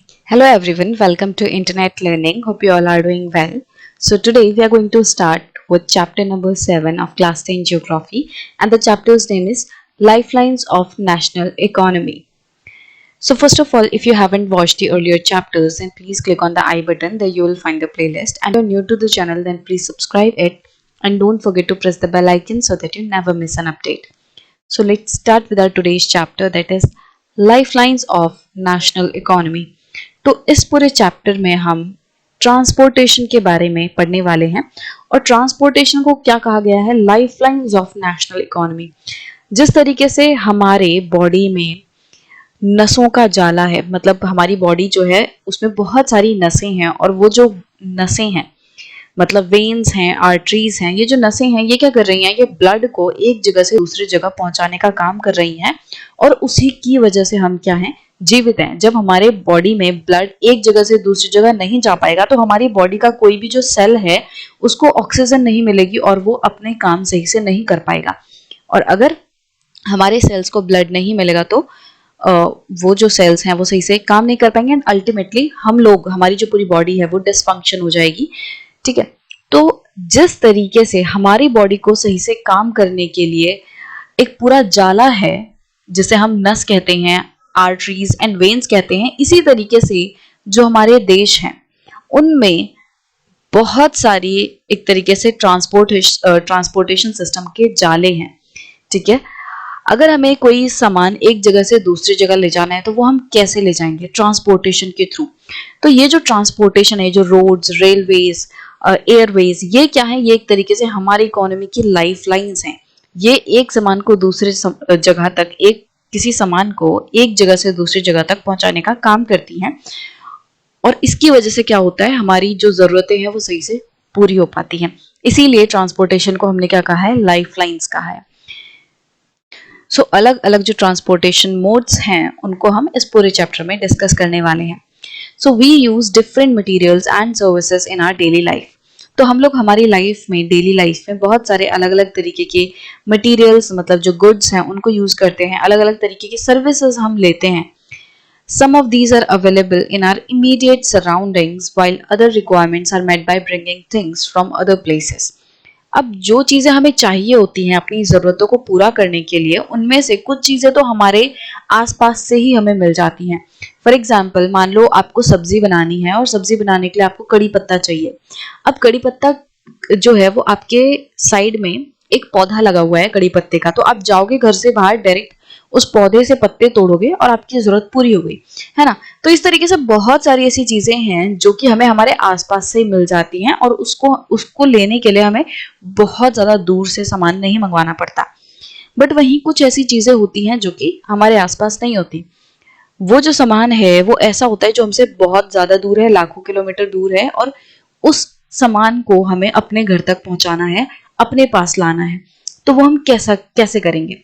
Hello everyone, welcome to Internet Learning. Hope you all are doing well. So today we are going to start with chapter number 7 of class 10 geography, and the chapter's name is Lifelines of National Economy. So first of all, if you haven't watched the earlier chapters, then please click on the I button, there you will find the playlist, and if you're new to the channel, then please subscribe it and don't forget to press the bell icon so that you never miss an update. So let's start with our today's chapter, that is Lifelines of National Economy. तो इस पूरे chapter में हम transportation के बारे में पढ़ने वाले हैं और ट्रांसपोर्टेशन को क्या कहा गया है, लाइफलाइंस ऑफ नेशनल इकोनॉमी। जिस तरीके से हमारे बॉडी में नसों का जाला है, मतलब हमारी बॉडी जो है उसमें बहुत सारी नसें हैं और वो जो नसें हैं मतलब वेन्स हैं, आर्टरीज हैं, ये जो नसें हैं ये क्या कर रही हैं, ये ब्लड को एक जगह से दूसरी जगह पहुंचाने का काम कर रही हैं और उसी की वजह से हम क्या हैं, जीवित हैं। जब हमारे बॉडी में ब्लड एक जगह से दूसरी जगह नहीं जा पाएगा तो हमारी बॉडी का कोई भी जो सेल है उसको ऑक्सीजन नहीं मिलेगी और वो अपने काम सही से नहीं कर पाएगा। और अगर हमारे सेल्स को ब्लड नहीं मिलेगा तो वो जो सेल्स हैं वो सही से काम नहीं कर पाएंगे एंड अल्टीमेटली हम लोग, हमारी जो पूरी बॉडी है वो डिसफंक्शन हो जाएगी। ठीक है, तो जिस तरीके से हमारी बॉडी को सही से काम करने के लिए एक पूरा जाला है जिसे हम नस कहते हैं, आर्टरीज एंड वेन्स कहते हैं, इसी तरीके से जो हमारे देश हैं उनमें बहुत सारी एक तरीके से ट्रांसपोर्टेशन सिस्टम के जाले हैं। ठीक है, अगर हमें कोई सामान एक जगह से दूसरी जगह ले जाना है तो वो हम कैसे ले जाएंगे, ट्रांसपोर्टेशन के थ्रू। तो ये जो ट्रांसपोर्टेशन है, जो रोड्स, रेलवेज, एयरवेज, ये क्या है, ये एक तरीके से हमारी इकोनॉमी की लाइफ लाइन्स हैं। ये एक सामान को दूसरे जगह तक, एक किसी सामान को एक जगह से दूसरी जगह तक पहुंचाने का काम करती हैं और इसकी वजह से क्या होता है, हमारी जो जरूरतें हैं वो सही से पूरी हो पाती हैं। इसीलिए ट्रांसपोर्टेशन को हमने क्या कहा है, लाइफ लाइन्स कहा है। सो अलग अलग जो ट्रांसपोर्टेशन मोड्स हैं उनको हम इस पूरे चैप्टर में डिस्कस करने वाले हैं। So we use different materials and services in our daily life. तो हम लोग हमारी लाइफ में, डेली लाइफ में बहुत सारे अलग अलग तरीके के मटेरियल्स, मतलब जो गुड्स हैं उनको यूज करते हैं, अलग अलग तरीके की सर्विसेज हम लेते हैं। Some of these are available in our immediate surroundings while other requirements are met by bringing things from other places. अब जो चीजें हमें चाहिए होती हैं अपनी जरूरतों को पूरा करने के लिए, उनमें से कुछ चीजें तो हमारे आसपास से ही हमें मिल जाती हैं। फॉर एग्जाम्पल, मान लो आपको सब्जी बनानी है और सब्जी बनाने के लिए आपको कड़ी पत्ता चाहिए। अब कड़ी पत्ता जो है वो आपके साइड में एक पौधा लगा हुआ है कड़ी पत्ते का, तो आप जाओगे घर से बाहर, डायरेक्ट उस पौधे से पत्ते तोड़ोगे और आपकी जरूरत पूरी हो गई, है ना। तो इस तरीके से बहुत सारी ऐसी चीजें हैं जो कि हमें हमारे आसपास से मिल जाती हैं और उसको लेने के लिए हमें बहुत ज्यादा दूर से सामान नहीं मंगवाना पड़ता। बट वहीं कुछ ऐसी चीजें होती हैं जो कि हमारे आसपास नहीं होती। वो जो सामान है वो ऐसा होता है जो हमसे बहुत ज्यादा दूर है, लाखों किलोमीटर दूर है, और उस सामान को हमें अपने घर तक पहुंचाना है, अपने पास लाना है। तो वो हम कैसे करेंगे।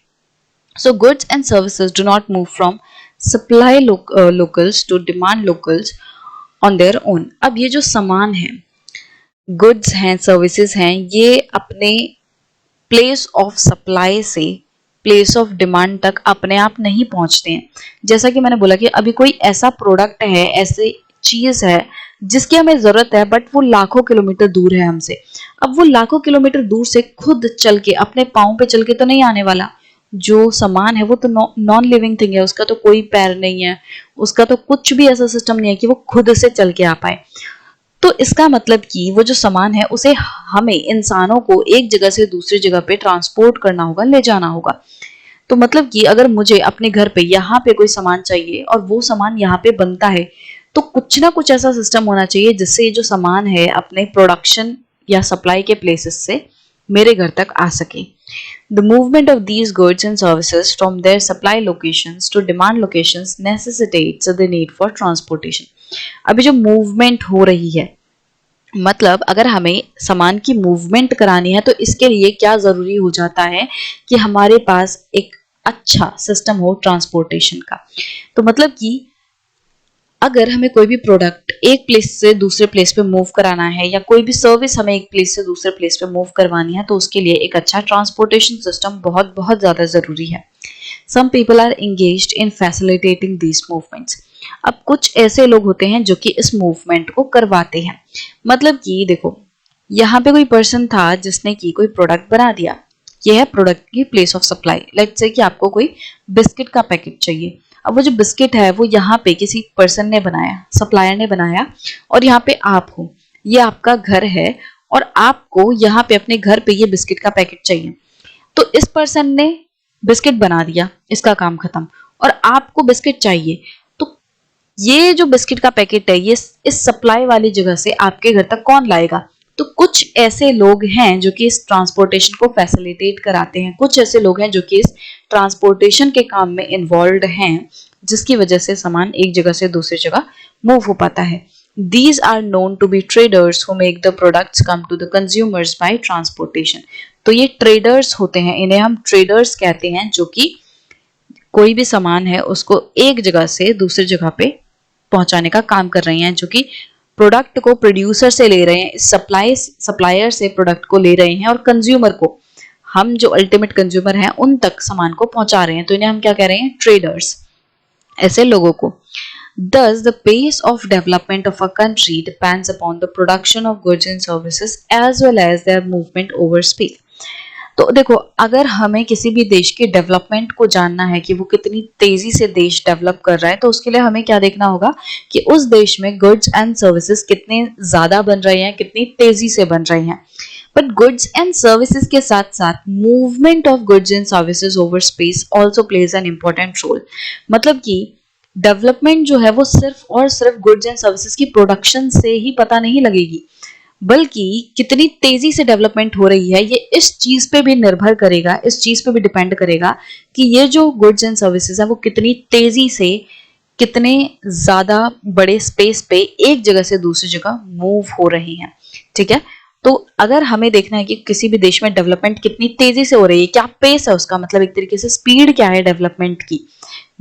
So goods and services do not move from supply locals to demand locals on their own. अब ये जो सामान है, गुड्स हैं, सर्विसेज हैं, ये अपने प्लेस ऑफ सप्लाई से प्लेस ऑफ डिमांड तक अपने आप नहीं पहुंचते हैं। जैसा कि मैंने बोला कि अभी कोई ऐसा प्रोडक्ट है, ऐसी चीज है जिसकी हमें जरूरत है बट वो लाखों किलोमीटर दूर है हमसे। अब वो लाखों किलोमीटर दूर से खुद चल के, अपने पाँव पे चल के तो नहीं आने वाला। जो सामान है वो तो नॉन लिविंग थिंग है, उसका तो कोई पैर नहीं है, उसका तो कुछ भी ऐसा सिस्टम नहीं है कि वो खुद से चल के आ पाए। तो इसका मतलब कि वो जो सामान है उसे हमें इंसानों को एक जगह से दूसरी जगह पे ट्रांसपोर्ट करना होगा, ले जाना होगा। तो मतलब कि अगर मुझे अपने घर पे यहाँ पे कोई सामान चाहिए और वो सामान यहाँ पे बनता है, तो कुछ ना कुछ ऐसा सिस्टम होना चाहिए जिससे जो सामान है अपने प्रोडक्शन या सप्लाई के प्लेसेस से मेरे घर तक आ सके। The movement of these goods and services from their supply locations to demand locations necessitates the need for transportation. अभी जो मूवमेंट हो रही है, मतलब अगर हमें सामान की मूवमेंट करानी है तो इसके लिए क्या जरूरी हो जाता है कि हमारे पास एक अच्छा सिस्टम हो ट्रांसपोर्टेशन का। तो मतलब कि अगर हमें कोई भी प्रोडक्ट एक प्लेस से दूसरे प्लेस पे मूव कराना है या कोई भी सर्विस हमें एक प्लेस से दूसरे प्लेस पे मूव करवानी है, तो उसके लिए एक अच्छा ट्रांसपोर्टेशन सिस्टम बहुत बहुत ज्यादा जरूरी है। Some people are engaged in facilitating these movements. अब कुछ ऐसे लोग होते हैं जो कि इस मूवमेंट को करवाते हैं। मतलब कि देखो, यहाँ पे कोई पर्सन था जिसने कि कोई प्रोडक्ट बना दिया। यह है प्रोडक्ट की place of supply. Let's say कि आपको कोई बिस्किट का पैकेट चाहिए। अब वो जो बिस्किट है वो यहाँ पे किसी पर्सन ने बनाया, सप्लायर ने बनाया, और यहाँ पे आप हो, ये आपका घर है और आपको यहाँ पे अपने घर पे ये बिस्किट का पैकेट चाहिए। तो इस पर्सन ने बिस्किट बना दिया, इसका काम खत्म, और आपको बिस्किट चाहिए। तो ये जो बिस्किट का पैकेट है ये इस सप्लाई वाली जगह से आपके घर तक कौन लाएगा? तो कुछ ऐसे लोग हैं जो कि इस ट्रांसपोर्टेशन को फैसिलिटेट कराते हैं, कुछ ऐसे लोग हैं जो कि इस ट्रांसपोर्टेशन के काम में इन्वॉल्व हैं, जिसकी वजह से सामान एक जगह से दूसरी जगह मूव हो पाता है। These are known to be traders who make the products come to the consumers by transportation. तो ये ट्रेडर्स होते हैं, इन्हें हम ट्रेडर्स कहते हैं, जो कि कोई भी सामान है उसको एक जगह से दूसरी जगह पे पहुंचाने का काम कर रहे हैं, जो कि प्रोडक्ट को प्रोड्यूसर से ले रहे हैं, सप्लायर से प्रोडक्ट को ले रहे हैं, और कंज्यूमर को, हम जो अल्टीमेट कंज्यूमर हैं उन तक सामान को पहुंचा रहे हैं। तो इन्हें हम क्या कह रहे हैं? ट्रेडर्स, ऐसे लोगों को। Thus, the pace of development of a country depends upon the production of goods and services as well as their movement over space. तो देखो, अगर हमें किसी भी देश के डेवलपमेंट को जानना है कि वो कितनी तेजी से देश डेवलप कर रहा है, तो उसके लिए हमें क्या देखना होगा कि उस देश में गुड्स एंड सर्विसेज कितने ज्यादा बन रहे हैं, कितनी तेजी से बन रहे हैं। बट गुड्स एंड सर्विसेज के साथ साथ movement of goods and services over space also plays an important role. मतलब कि डेवलपमेंट जो है वो सिर्फ और सिर्फ गुड्स एंड सर्विसेज की प्रोडक्शन से ही पता नहीं लगेगी, बल्कि कितनी तेजी से डेवलपमेंट हो रही है ये इस चीज पे भी निर्भर करेगा, इस चीज पे भी डिपेंड करेगा कि ये जो गुड्स एंड सर्विसेज है वो कितनी तेजी से, कितने ज्यादा बड़े स्पेस पे एक जगह से दूसरी जगह मूव हो रही हैं। ठीक है, तो अगर हमें देखना है कि किसी भी देश में डेवलपमेंट कितनी तेजी से हो रही है, क्या पेस है उसका, मतलब एक तरीके से स्पीड क्या है डेवलपमेंट की,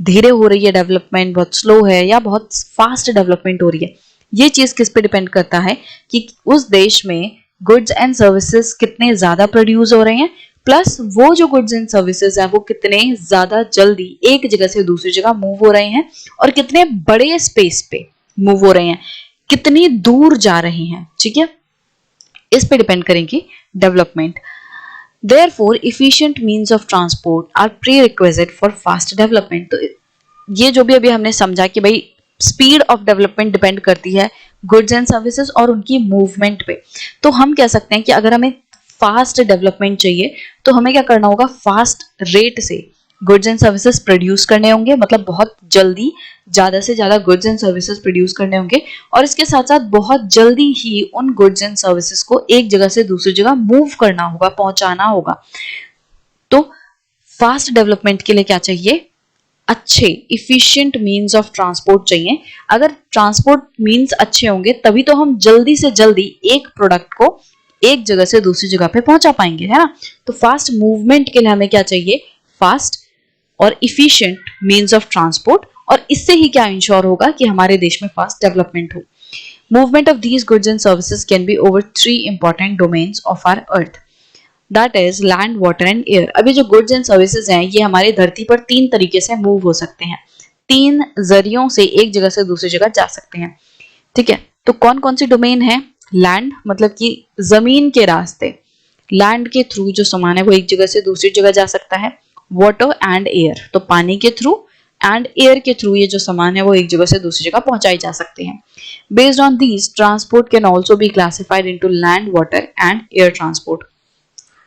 धीरे हो रही है डेवलपमेंट, बहुत स्लो है, या बहुत फास्ट डेवलपमेंट हो रही है, ये चीज किस पे डिपेंड करता है कि उस देश में गुड्स एंड सर्विसेज कितने ज्यादा प्रोड्यूस हो रहे हैं, प्लस वो जो गुड्स एंड सर्विसेज है वो कितने ज्यादा जल्दी एक जगह से दूसरी जगह मूव हो रहे हैं, और कितने बड़े स्पेस पे मूव हो रहे हैं, कितनी दूर जा रहे हैं। ठीक है, इस पे डिपेंड करेंगे development. Therefore, efficient means of transport are prerequisite for fast development. तो ये जो भी अभी हमने समझा कि भाई स्पीड ऑफ डेवलपमेंट डिपेंड करती है गुड्स एंड सर्विसेज और उनकी मूवमेंट पे, तो हम कह सकते हैं कि अगर हमें फास्ट डेवलपमेंट चाहिए तो हमें क्या करना होगा? फास्ट रेट से गुड्स एंड सर्विसेज प्रोड्यूस करने होंगे, मतलब बहुत जल्दी ज्यादा से ज्यादा गुड्स एंड सर्विसेज प्रोड्यूस करने होंगे, और इसके साथ साथ बहुत जल्दी ही उन गुड्स एंड सर्विसेज को एक जगह से दूसरी जगह मूव करना होगा, पहुंचाना होगा। तो फास्ट डेवलपमेंट के लिए क्या चाहिए? अच्छे इफिशिएंट मीन्स ऑफ ट्रांसपोर्ट चाहिए। अगर ट्रांसपोर्ट मीन्स अच्छे होंगे तभी तो हम जल्दी से जल्दी एक प्रोडक्ट को एक जगह से दूसरी जगह पे पहुंचा पाएंगे, है ना। तो फास्ट मूवमेंट के लिए हमें क्या चाहिए? फास्ट और इफिशिएंट मीन्स ऑफ ट्रांसपोर्ट, और इससे ही क्या इंश्योर होगा कि हमारे देश में फास्ट डेवलपमेंट हो। Movement of these goods and services can be over 3 important domains of our earth, that is land, water and air. अभी जो गुड्स एंड सर्विसेज हैं ये हमारी धरती पर 3 तरीके से मूव हो सकते हैं, 3 जरियों से एक जगह से दूसरी जगह जा सकते हैं। ठीक है, तो कौन कौन सी डोमेन है? लैंड, मतलब कि जमीन के रास्ते, लैंड के थ्रू जो सामान है वो एक जगह से दूसरी जगह जा सकता है। वाटर एंड एयर, तो पानी के थ्रू, एंड एयर के थ्रू ये जो सामान है वो एक जगह से दूसरी जगह पहुंचाई जा सकते हैं। Based on these, transport can also be classified into land, water and air transport.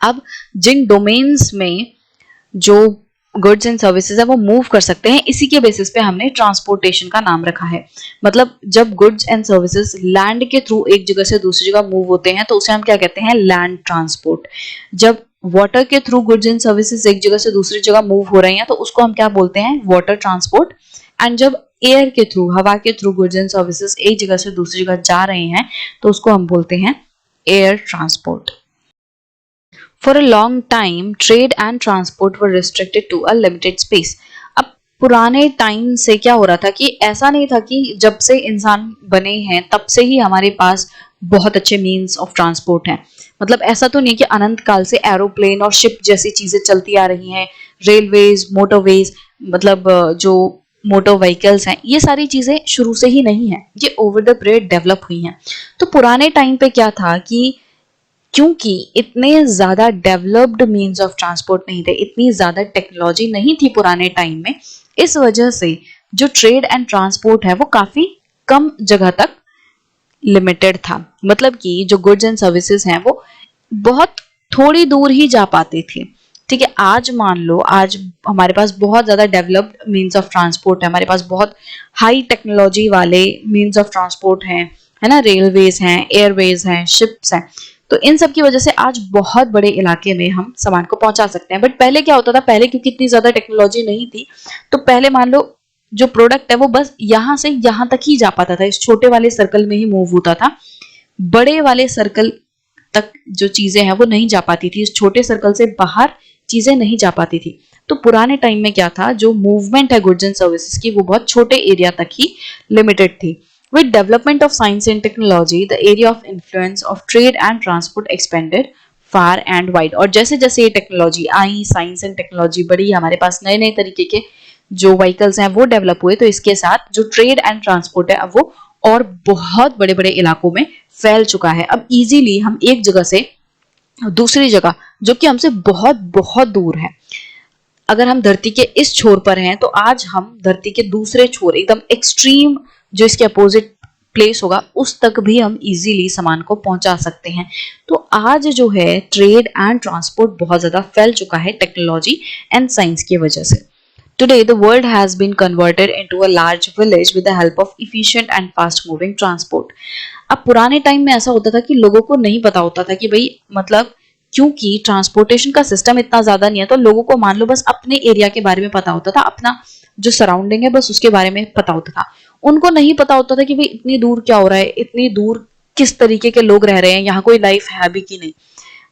अब जिन डोमेन्स में जो गुड्स एंड सर्विसेज है वो मूव कर सकते हैं, इसी के बेसिस पे हमने ट्रांसपोर्टेशन का नाम रखा है। मतलब जब गुड्स एंड सर्विसेज लैंड के थ्रू एक जगह से दूसरी जगह मूव होते हैं तो उसे हम क्या कहते हैं? Land transport. जब वाटर के थ्रू गुड्स एंड सर्विसेज एक जगह से दूसरी जगह मूव हो रहे हैं तो उसको हम क्या बोलते हैं? Water transport. एंड जब एयर के थ्रू, हवा के थ्रू गुड्स एंड सर्विसेज एक जगह से दूसरी जगह जा रहे हैं तो उसको हम बोलते हैं air transport. For a long time, trade and transport were restricted to a limited space. अब पुराने टाइम से क्या हो रहा था कि ऐसा नहीं था कि जब से इंसान बने हैं तब से ही हमारे पास बहुत अच्छे मीन्स ऑफ ट्रांसपोर्ट हैं। मतलब ऐसा तो नहीं कि अनंत काल से एरोप्लेन और शिप जैसी चीजें चलती आ रही हैं, रेलवेज, मोटरवेज, मतलब जो मोटर व्हीकल्स हैं, ये सारी चीजें शुरू से ही नहीं है, ये ओवर द पीरियड डेवलप हुई हैं। तो पुराने टाइम पे क्या था कि क्योंकि इतने ज्यादा डेवलप्ड मीन्स ऑफ ट्रांसपोर्ट नहीं थे, इतनी ज्यादा टेक्नोलॉजी नहीं थी पुराने टाइम में, इस वजह से जो ट्रेड एंड ट्रांसपोर्ट है वो काफी कम जगह तक लिमिटेड था। मतलब कि जो गुड्स एंड सर्विसेज हैं वो बहुत थोड़ी दूर ही जा पाते थे। ठीक है, आज मान लो आज हमारे पास बहुत ज्यादा डेवलप्ड मीन्स ऑफ ट्रांसपोर्ट है, हमारे पास बहुत हाई टेक्नोलॉजी वाले मीन्स ऑफ ट्रांसपोर्ट हैं, है ना, रेलवेज हैं, एयरवेज हैं, शिप्स हैं। तो इन सब की वजह से आज बहुत बड़े इलाके में हम सामान को पहुंचा सकते हैं। बट पहले क्या होता था, पहले क्योंकि इतनी ज्यादा टेक्नोलॉजी नहीं थी, तो पहले मान लो जो प्रोडक्ट है वो बस यहां से यहां तक ही जा पाता था, इस छोटे वाले सर्कल में ही मूव होता था, बड़े वाले सर्कल तक जो चीजें हैं वो नहीं जा पाती थी, इस छोटे सर्कल से बाहर चीजें नहीं जा पाती थी। तो पुराने टाइम में क्या था, जो मूवमेंट है गुड्स एंड सर्विसेज की वो बहुत छोटे एरिया तक ही लिमिटेड थी। With development of science and technology, the area of influence of trade and transport expanded far and wide। और जैसे जैसे ये technology I, science and technology बढ़ी, हमारे पास नए नए तरीके के जो व्हीकल्स हैं वो डेवलप हुए, तो इसके साथ जो ट्रेड एंड ट्रांसपोर्ट है अब वो और बहुत बड़े बड़े इलाकों में फैल चुका है। अब इजीली हम एक जगह से दूसरी जगह, जो कि हमसे बहुत बहुत दूर है, अगर हम धरती के इस छोर पर हैं तो आज हम धरती के दूसरे छोर, एकदम एक्सट्रीम जो इसके अपोजिट प्लेस होगा, उस तक भी हम इजीली सामान को पहुंचा सकते हैं। तो आज जो है ट्रेड एंड ट्रांसपोर्ट बहुत ज्यादा फैल चुका है टेक्नोलॉजी एंड साइंस की वजह से। Today, the world has been converted into a large village with the help of efficient and fast-moving transport। अब पुराने टाइम में ऐसा होता था कि लोगों को नहीं पता होता था कि भाई, मतलब क्योंकि ट्रांसपोर्टेशन का सिस्टम इतना ज्यादा नहीं है, तो लोगों को मान लो बस अपने एरिया के बारे में पता होता था, अपना जो सराउंडिंग है बस उसके बारे में पता होता था। उनको नहीं पता होता था कि भाई इतनी दूर क्या हो रहा है, इतनी दूर किस तरीके के लोग रह रहे हैं, यहाँ कोई लाइफ है भी कि नहीं।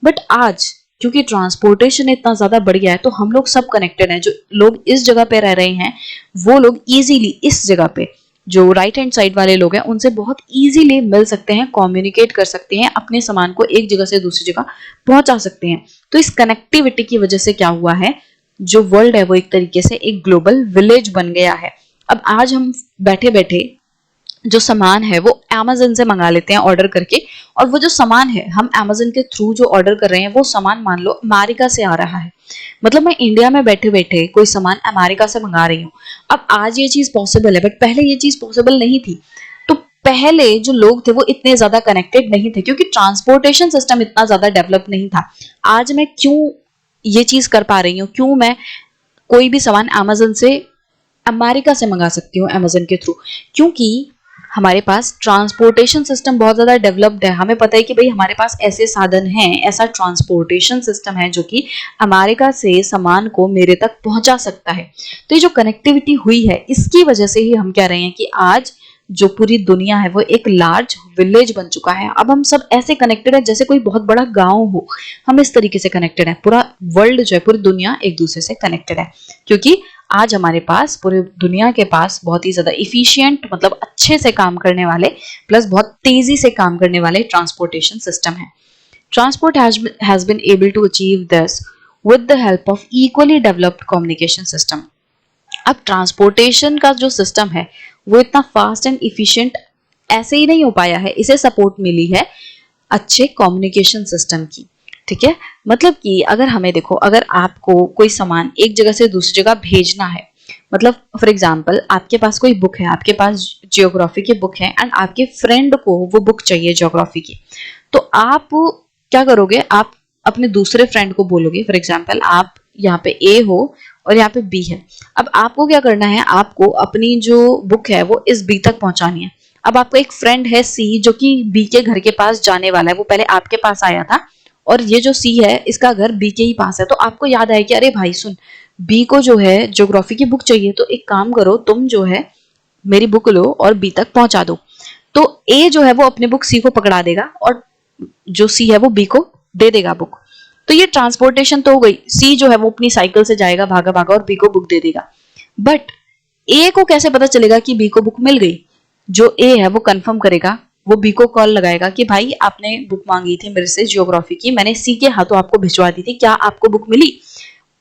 बट आज क्योंकि ट्रांसपोर्टेशन इतना ज्यादा बढ़ गया है, तो हम लोग सब कनेक्टेड हैं। जो लोग इस जगह पे रह रहे हैं वो लोग इजीली इस जगह पे, जो राइट हैंड साइड वाले लोग हैं, उनसे बहुत इजीली मिल सकते हैं, कम्युनिकेट कर सकते हैं, अपने सामान को एक जगह से दूसरी जगह पहुंचा सकते हैं। तो इस कनेक्टिविटी की वजह से क्या हुआ है, जो वर्ल्ड है वो एक तरीके से एक ग्लोबल विलेज बन गया है। अब आज हम बैठे बैठे जो सामान है वो Amazon से मंगा लेते हैं ऑर्डर करके, और वो जो सामान है हम Amazon के थ्रू जो ऑर्डर कर रहे हैं वो सामान मान लो अमेरिका से आ रहा है। मतलब मैं इंडिया में बैठे बैठे कोई सामान अमेरिका से मंगा रही हूँ। अब आज ये चीज पॉसिबल है, बट पहले ये चीज पॉसिबल नहीं थी। तो पहले जो लोग थे वो इतने ज्यादा कनेक्टेड नहीं थे, क्योंकि ट्रांसपोर्टेशन सिस्टम इतना ज्यादा डेवलप नहीं था। आज मैं क्यों ये चीज कर पा रही हूँ, क्यों मैं कोई भी सामान Amazon से अमेरिका से मंगा सकती हूँ Amazon के थ्रू, क्योंकि हमारे पास ट्रांसपोर्टेशन सिस्टम बहुत ज्यादा डेवलप्ड है। हमें पता है कि भाई हमारे पास ऐसे साधन हैं, ऐसा ट्रांसपोर्टेशन सिस्टम है जो कि अमेरिका से सामान को मेरे तक पहुंचा सकता है। तो ये जो कनेक्टिविटी हुई है, इसकी वजह से ही हम कह रहे हैं कि आज जो पूरी दुनिया है वो एक लार्ज विलेज बन चुका है। अब हम सब ऐसे कनेक्टेड है जैसे कोई बहुत बड़ा गांव हो, हम इस तरीके से कनेक्टेड है। पूरा वर्ल्ड जो है, पूरी दुनिया एक दूसरे से कनेक्टेड है, क्योंकि आज हमारे पास पूरी दुनिया के पास बहुत ही ज्यादा इफिशिएंट, मतलब अच्छे से काम करने वाले प्लस बहुत तेजी से काम करने वाले ट्रांसपोर्टेशन सिस्टम है। Transport has been able to achieve this with the help of equally developed communication system। अब ट्रांसपोर्टेशन का जो सिस्टम है वो इतना फास्ट एंड इफिशिएंट ऐसे ही नहीं हो पाया है, इसे सपोर्ट मिली है अच्छे कम्युनिकेशन सिस्टम की। ठीक है, मतलब कि अगर हमें देखो, अगर आपको कोई सामान एक जगह से दूसरी जगह भेजना है, मतलब फॉर एग्जांपल आपके पास कोई बुक है, आपके पास जियोग्राफी की बुक है, एंड आपके फ्रेंड को वो बुक चाहिए जियोग्राफी की, तो आप क्या करोगे, आप अपने दूसरे फ्रेंड को बोलोगे, फॉर एग्जांपल आप यहाँ पे ए हो और यहाँ पे बी है। अब आपको क्या करना है, आपको अपनी जो बुक है वो इस बी तक पहुंचानी है। अब आपका एक फ्रेंड है सी जो कि बी के घर के पास जाने वाला है, वो पहले आपके पास आया था, और ये जो सी है इसका घर बी के ही पास है। तो आपको याद आया कि अरे भाई सुन, बी को जो है ज्योग्राफी की बुक चाहिए, तो एक काम करो, तुम जो है मेरी बुक लो और बी तक पहुंचा दो। तो ए जो है वो अपनी बुक सी को पकड़ा देगा, और जो सी है वो बी को दे देगा बुक। तो ये ट्रांसपोर्टेशन तो हो गई। सी जो है वो अपनी साइकिल से जाएगा भागा भागा और बी को बुक दे देगा। बट ए को कैसे पता चलेगा कि बी को बुक मिल गई? जो ए है वो कंफर्म करेगा, वो बी को कॉल लगाएगा कि भाई आपने बुक मांगी थी मेरे से जियोग्राफी की, मैंने सी के हाथों आपको भिजवा दी थी, क्या आपको बुक मिली?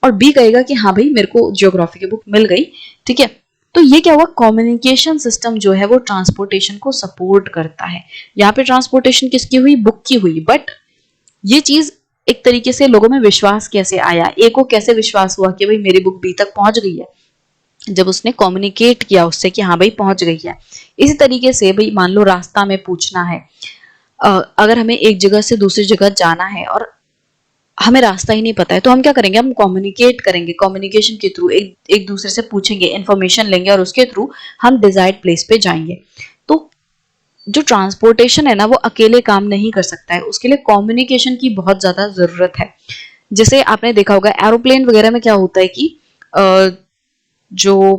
और बी कहेगा कि हाँ भाई मेरे को जियोग्राफी की बुक मिल गई, ठीक है। तो ये क्या हुआ, कम्युनिकेशन सिस्टम जो है वो ट्रांसपोर्टेशन को सपोर्ट करता है। यहाँ पे ट्रांसपोर्टेशन किसकी हुई, बुक की हुई, बट ये चीज एक तरीके से लोगों में विश्वास कैसे आया, ए को कैसे विश्वास हुआ कि भाई मेरी बुक बी तक पहुंच गई है, जब उसने कम्युनिकेट किया उससे कि हाँ भाई पहुंच गई है। इसी तरीके से भाई मान लो रास्ता में पूछना है, अगर हमें एक जगह से दूसरी जगह जाना है और हमें रास्ता ही नहीं पता है, तो हम क्या करेंगे, हम कम्युनिकेट करेंगे, कम्युनिकेशन के थ्रू एक दूसरे से पूछेंगे, इंफॉर्मेशन लेंगे और उसके थ्रू हम डिजायर्ड प्लेस पे जाएंगे। तो जो ट्रांसपोर्टेशन है ना वो अकेले काम नहीं कर सकता है, उसके लिए कम्युनिकेशन की बहुत ज्यादा जरूरत है। जैसे आपने देखा होगा एरोप्लेन वगैरह में क्या होता है कि जो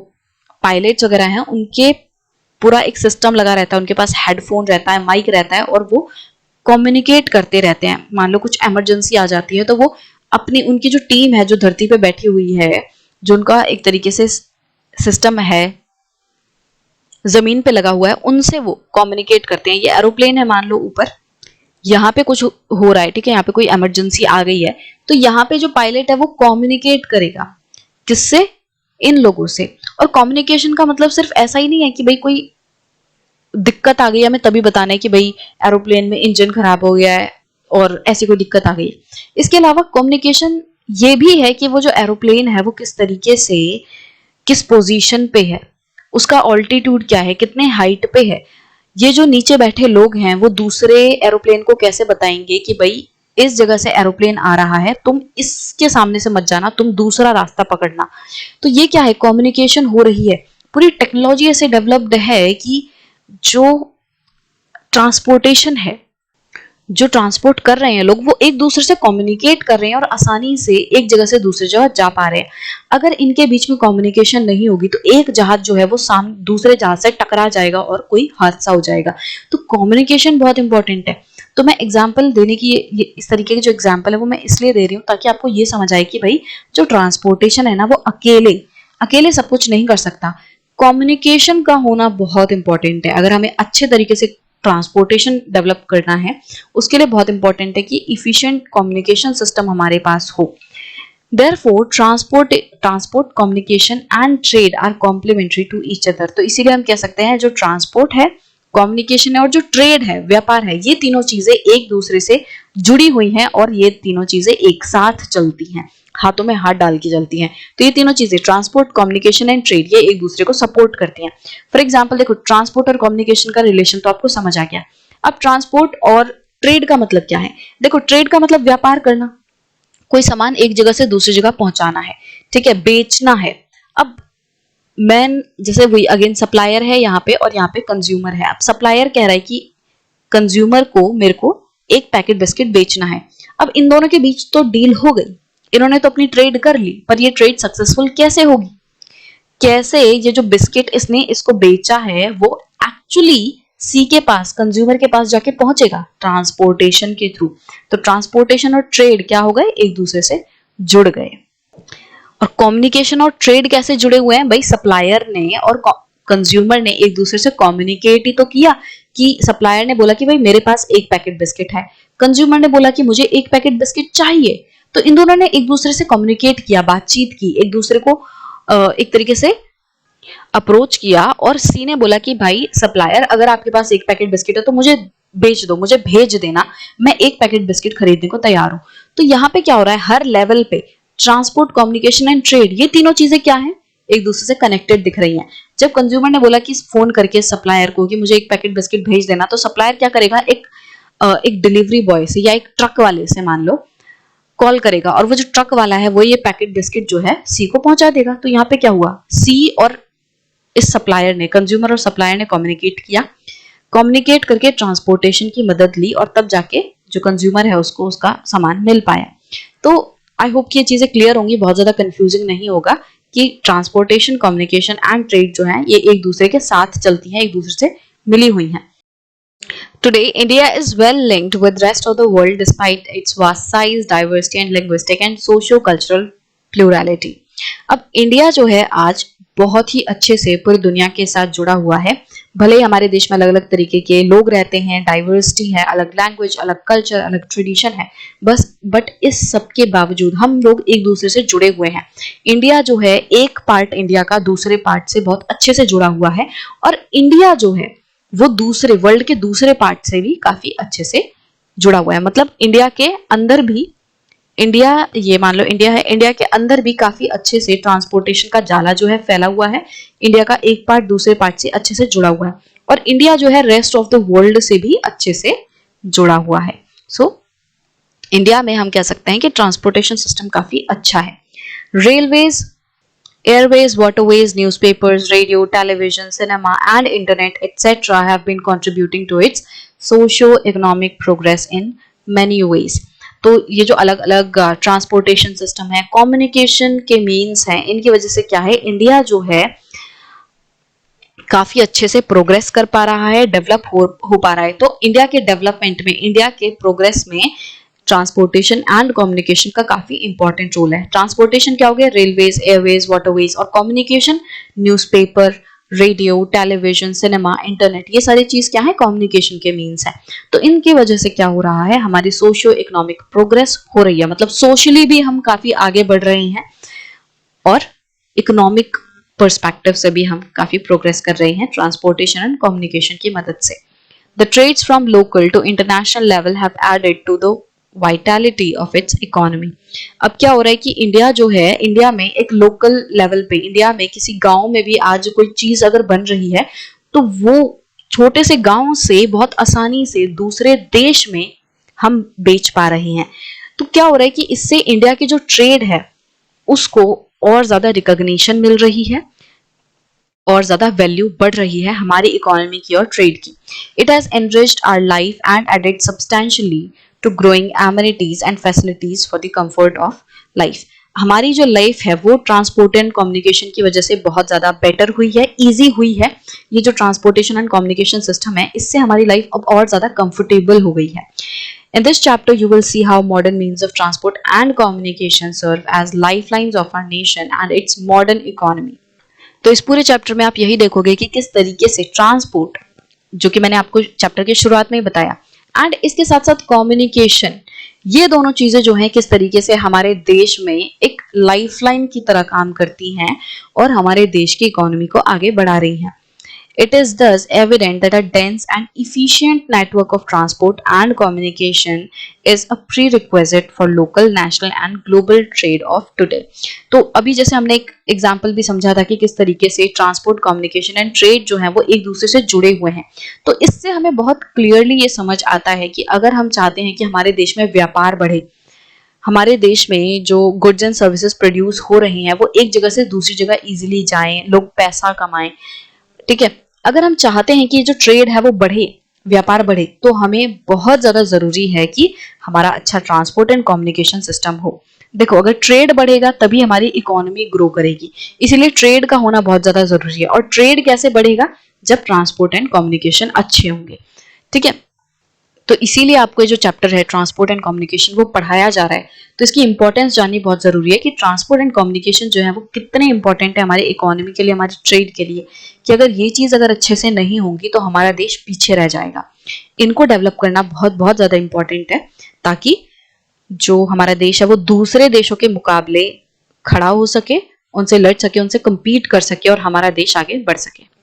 पायलट्स वगैरह हैं उनके पूरा एक सिस्टम लगा रहता है, उनके पास हेडफोन रहता है, माइक रहता है और वो कम्युनिकेट करते रहते हैं। मान लो कुछ इमरजेंसी आ जाती है तो वो अपनी उनकी जो टीम है जो धरती पे बैठी हुई है, जो उनका एक तरीके से सिस्टम है जमीन पे लगा हुआ है, उनसे वो कम्युनिकेट करते हैं। ये एरोप्लेन है मान लो ऊपर, यहाँ पे कुछ हो रहा है, ठीक है, यहाँ पे कोई इमरजेंसी आ गई है, तो यहाँ पे जो पायलट है वो कम्युनिकेट करेगा किससे, इन लोगों से। और कम्युनिकेशन का मतलब सिर्फ ऐसा ही नहीं है कि भाई कोई दिक्कत आ गई है हमें तभी बताना है कि भाई एरोप्लेन में इंजन खराब हो गया है और ऐसी कोई दिक्कत आ गई। इसके अलावा कम्युनिकेशन ये भी है कि वो जो एरोप्लेन है वो किस तरीके से किस पोजीशन पे है, उसका ऑल्टीट्यूड क्या है, कितने हाइट पे है। ये जो नीचे बैठे लोग हैं वो दूसरे एरोप्लेन को कैसे बताएंगे कि भाई इस जगह से एरोप्लेन आ रहा है, तुम इसके सामने से मत जाना, तुम दूसरा रास्ता पकड़ना। तो ये क्या है, कम्युनिकेशन हो रही है। पूरी टेक्नोलॉजी ऐसे डेवलप्ड है कि जो ट्रांसपोर्टेशन है, जो ट्रांसपोर्ट कर रहे हैं लोग, वो एक दूसरे से कम्युनिकेट कर रहे हैं और आसानी से एक जगह से दूसरी जगह जा पा रहे हैं। अगर इनके बीच में कम्युनिकेशन नहीं होगी तो एक जहाज जो है वो दूसरे जहाज से टकरा जाएगा और कोई हादसा हो जाएगा। तो कम्युनिकेशन बहुत इंपॉर्टेंट है। तो मैं एग्जाम्पल देने की ये इस तरीके के जो एग्जाम्पल है वो मैं इसलिए दे रही हूँ ताकि आपको ये समझ आए कि भाई जो ट्रांसपोर्टेशन है ना वो अकेले अकेले सब कुछ नहीं कर सकता। कम्युनिकेशन का होना बहुत इंपॉर्टेंट है। अगर हमें अच्छे तरीके से ट्रांसपोर्टेशन डेवलप करना है उसके लिए बहुत इंपॉर्टेंट है कि इफिशिएंट कम्युनिकेशन सिस्टम हमारे पास हो। Therefore, transport, communication and trade are complementary to each other. तो इसीलिए हम कह सकते हैं जो ट्रांसपोर्ट है, कम्युनिकेशन है और जो ट्रेड है, व्यापार है, ये तीनों चीजें एक दूसरे से जुड़ी हुई हैं और ये तीनों चीजें एक साथ चलती हैं, हाथों में हाथ डाल के चलती हैं। तो ये तीनों चीजें ट्रांसपोर्ट, कम्युनिकेशन एंड ट्रेड ये एक दूसरे को सपोर्ट करती हैं। फॉर एग्जाम्पल देखो, ट्रांसपोर्ट और कम्युनिकेशन का रिलेशन तो आपको समझ आ गया। अब ट्रांसपोर्ट और ट्रेड का मतलब क्या है? देखो, ट्रेड का मतलब व्यापार करना, कोई सामान एक जगह से दूसरी जगह पहुंचाना है, ठीक है, बेचना है। अब मैन जैसे वही अगेन सप्लायर है यहाँ पे और यहाँ पे कंज्यूमर है। अब सप्लायर कह रहा है कि कंज्यूमर को मेरे को एक पैकेट बिस्किट बेचना है। अब इन दोनों के बीच तो डील हो गई, इन्होंने तो अपनी ट्रेड कर ली, पर ये ट्रेड सक्सेसफुल कैसे होगी? कैसे ये जो बिस्किट इसने इसको बेचा है वो एक्चुअली सी के पास, कंज्यूमर के पास जाके पहुंचेगा? ट्रांसपोर्टेशन के थ्रू। तो ट्रांसपोर्टेशन और ट्रेड क्या हो गए? एक दूसरे से जुड़ गए। और कम्युनिकेशन और ट्रेड कैसे जुड़े हुए हैं भाई? सप्लायर ने और कंज्यूमर ने एक दूसरे से कम्युनिकेट ही तो किया कि सप्लायर ने बोला कि भाई मेरे पास एक पैकेट बिस्किट है, कंज्यूमर ने बोला कि मुझे एक पैकेट बिस्किट चाहिए। तो इन दोनों ने एक दूसरे से कम्युनिकेट किया, बातचीत की, एक दूसरे को एक तरीके से अप्रोच किया और सी ने बोला कि भाई सप्लायर, अगर आपके पास एक पैकेट बिस्किट है तो मुझे बेच दो, मुझे भेज देना, मैं एक पैकेट बिस्किट खरीदने को तैयार हूं। तो यहाँ पे क्या हो रहा है? हर लेवल पे ट्रांसपोर्ट, कम्युनिकेशन एंड ट्रेड, ये तीनों चीजें क्या है? एक दूसरे से कनेक्टेड दिख रही हैं। जब कंज्यूमर ने बोला कि फोन करके सप्लायर को कि मुझे एक पैकेट बिस्किट भेज देना, तो सप्लायर क्या करेगा? एक डिलीवरी बॉय से या एक ट्रक वाले से मान लो कॉल करेगा और वो जो ट्रक वाला है वो ये पैकेट बिस्किट जो है सी को पहुंचा देगा। तो यहाँ पे क्या हुआ? सी और इस सप्लायर ने, कंज्यूमर और सप्लायर ने कम्युनिकेट किया, कम्युनिकेट करके ट्रांसपोर्टेशन की मदद ली और तब जाके जो कंज्यूमर है उसको उसका सामान मिल पाया। तो आई होप कि ये चीजें क्लियर होंगी, बहुत ज्यादा कंफ्यूजिंग नहीं होगा कि ट्रांसपोर्टेशन, कम्युनिकेशन एंड ट्रेड जो है ये एक दूसरे के साथ चलती हैं, एक दूसरे से मिली हुई हैं। Today, India is well linked with rest of the world despite its vast size, diversity and linguistic and socio-cultural plurality. अब इंडिया जो है आज बहुत ही अच्छे से पूरी दुनिया के साथ जुड़ा हुआ है। भले ही हमारे देश में अलग अलग तरीके के लोग रहते हैं, डाइवर्सिटी है, अलग लैंग्वेज, अलग कल्चर, अलग ट्रेडिशन है, बट इस सब के बावजूद हम लोग एक दूसरे से जुड़े हुए हैं। इंडिया जो है, एक पार्ट इंडिया का दूसरे पार्ट से बहुत अच्छे से जुड़ा हुआ है, और इंडिया जो है वो दूसरे वर्ल्ड के दूसरे पार्ट से भी काफी अच्छे से जुड़ा हुआ है। मतलब इंडिया के अंदर भी, इंडिया, ये मान लो इंडिया है, इंडिया के अंदर भी काफी अच्छे से ट्रांसपोर्टेशन का जाला जो है फैला हुआ है। इंडिया का एक पार्ट दूसरे पार्ट से अच्छे से जुड़ा हुआ है, और इंडिया जो है रेस्ट ऑफ द वर्ल्ड से भी अच्छे से जुड़ा हुआ है। सो इंडिया में हम कह सकते हैं कि ट्रांसपोर्टेशन सिस्टम काफी अच्छा है। Railways, airways, waterways, newspapers, radio, television, cinema, and internet, etc., have been contributing to its socio-economic progress in many ways. तो ये जो अलग अलग ट्रांसपोर्टेशन सिस्टम है, कम्युनिकेशन के मीन्स हैं, इनकी वजह से क्या है, इंडिया जो है काफी अच्छे से प्रोग्रेस कर पा रहा है, डेवलप हो पा रहा है। तो इंडिया के डेवलपमेंट में, इंडिया के प्रोग्रेस में ट्रांसपोर्टेशन एंड कम्युनिकेशन का काफी इंपॉर्टेंट रोल है। ट्रांसपोर्टेशन क्या हो गया, रेलवेज, एयरवेज, वाटरवेज, और communication newspaper, radio, television, cinema, internet, ये सारी चीज क्या है, कम्युनिकेशन के मीन्स है। तो इनकी वजह से क्या हो रहा है, हमारी सोशियो इकोनॉमिक प्रोग्रेस हो रही है। मतलब सोशली भी हम काफी आगे बढ़ रहे हैं, और इकोनॉमिक पर्सपेक्टिव से भी हम काफी प्रोग्रेस कर रहे हैं ट्रांसपोर्टेशन एंड कम्युनिकेशन की मदद से। The trades from local to international level have added to the vitality of its economy. अब क्या हो रहा है कि इंडिया जो है, इंडिया में एक लोकल लेवल पे, इंडिया में किसी गांव में भी आज कोई चीज अगर बन रही है, तो वो छोटे से गांव से बहुत आसानी से दूसरे देश में हम बेच पा रहे हैं। तो क्या हो रहा है कि इससे इंडिया की जो ट्रेड है उसको और ज्यादा रिकॉग्निशन मिल रही है, और ज्यादा वैल्यू बढ़ रही है हमारी इकोनॉमी की और ट्रेड की। It has enriched our life and added substantially to growing amenities and facilities for the comfort of life. हमारी जो लाइफ है वो ट्रांसपोर्ट एंड कम्युनिकेशन की वजह से बहुत ज्यादा बेटर हुई है, इजी हुई है। ये जो ट्रांसपोर्टेशन एंड कम्युनिकेशन सिस्टम है, इससे हमारी लाइफ अब और ज्यादा कंफर्टेबल हो गई है। In this chapter, you will see how modern means of transport and communication serve as lifelines of our nation and its modern economy. तो इस पूरे चैप्टर में आप यही देखोगे कि किस तरीके से ट्रांसपोर्ट, जो कि मैंने आपको चैप्टर के शुरुआत में ही बताया, एंड इसके साथ साथ कम्युनिकेशन, ये दोनों चीजें जो हैं किस तरीके से हमारे देश में एक लाइफलाइन की तरह काम करती हैं और हमारे देश की इकोनॉमी को आगे बढ़ा रही हैं। It is thus evident that a dense and efficient network of transport and communication is a prerequisite for local, national and global trade of today. तो अभी जैसे हमने एक एग्जाम्पल भी समझा था कि किस तरीके से ट्रांसपोर्ट, कम्युनिकेशन एंड ट्रेड जो है वो एक दूसरे से जुड़े हुए हैं। तो इससे हमें बहुत क्लियरली ये समझ आता है कि अगर हम चाहते हैं कि हमारे देश में व्यापार बढ़े, हमारे देश में जो गुड्स एंड सर्विसेज प्रोड्यूस हो रही हैं वो एक जगह से दूसरी जगह इजीली जाएं, लोग पैसा कमाएं, ठीक है। अगर हम चाहते हैं कि जो ट्रेड है वो बढ़े, व्यापार बढ़े, तो हमें बहुत ज्यादा जरूरी है कि हमारा अच्छा ट्रांसपोर्ट एंड कम्युनिकेशन सिस्टम हो। देखो, अगर ट्रेड बढ़ेगा तभी हमारी इकोनॉमी ग्रो करेगी, इसीलिए ट्रेड का होना बहुत ज्यादा जरूरी है। और ट्रेड कैसे बढ़ेगा, जब ट्रांसपोर्ट एंड कम्युनिकेशन अच्छे होंगे, ठीक है। तो इसीलिए आपको जो चैप्टर है ट्रांसपोर्ट एंड कम्युनिकेशन वो पढ़ाया जा रहा है। तो इसकी इंपॉर्टेंस जाननी बहुत जरूरी है कि ट्रांसपोर्ट एंड कम्युनिकेशन जो है वो कितने इंपॉर्टेंट है हमारी इकोनॉमी के लिए, हमारी ट्रेड के लिए, कि अगर ये चीज अगर अच्छे से नहीं होंगी तो हमारा देश पीछे रह जाएगा। इनको डेवलप करना बहुत बहुत ज्यादा इंपॉर्टेंट है, ताकि जो हमारा देश है वो दूसरे देशों के मुकाबले खड़ा हो सके, उनसे लड़ सके, उनसे compete कर सके और हमारा देश आगे बढ़ सके।